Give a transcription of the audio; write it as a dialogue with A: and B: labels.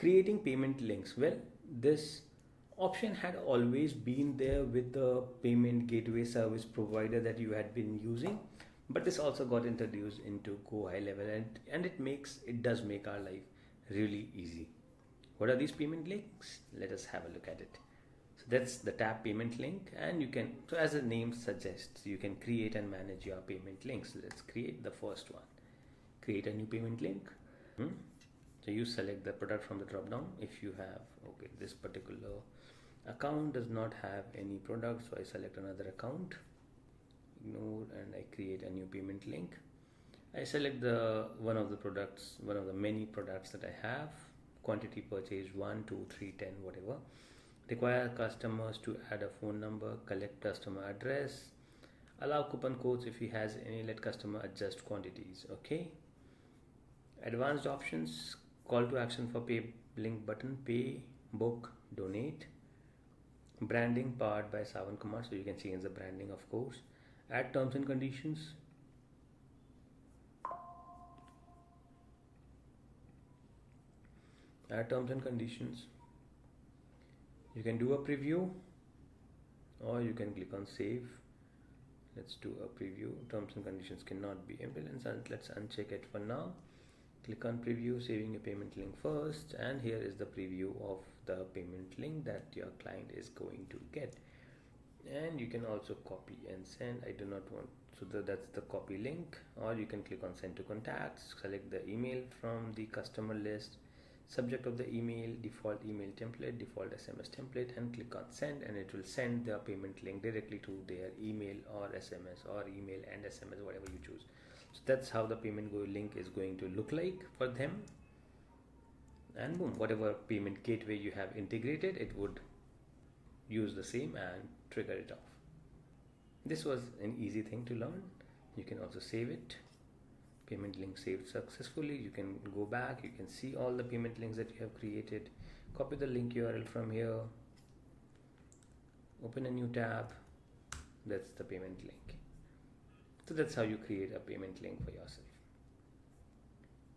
A: Creating payment links. Well, this option had always been there with the payment gateway service provider that you had been using, but this also got introduced into GoHighLevel, and it does make our life really easy. What are these payment links? Let us have a look at it. So that's the tab payment link, and you can, so as the name suggests, you can create and manage your payment links. Let's create the first one. Create a new payment link. So you select the product from the drop down. If you have, okay, this particular account does not have any product, so I select another account, ignore, and I create a new payment link. I select the one of the many products that I have. Quantity purchased 1, 2, 3, 10, whatever. Require customers to add a phone number, collect customer address, allow coupon codes if he has any, let customer adjust quantities. Okay. Advanced options, call to action for pay link button, pay, book, donate. Branding powered by Sawan Kumar, so you can change the branding, of course. Add terms and conditions. Add terms and conditions. You can do a preview, or you can click on save. Let's do a preview. Terms and conditions cannot be implemented, and let's uncheck it for now. Click on preview, saving a payment link first, and here is the preview of the payment link that your client is going to get. And you can also copy and send. I do not want, so that's the copy link. Or you can click on send to contacts, select the email from the customer list, subject of the email, default email template, default SMS template, and click on send, and it will send the payment link directly to their email or SMS, or email and SMS, whatever you choose. So that's how the payment link is going to look like for them. And boom, whatever payment gateway you have integrated, it would use the same and trigger it off. This was an easy thing to learn. You can also save it. Payment link saved successfully. You can go back, you can see all the payment links that you have created. Copy the link URL from here, open a new tab. That's the payment link. So that's how you create a payment link for yourself.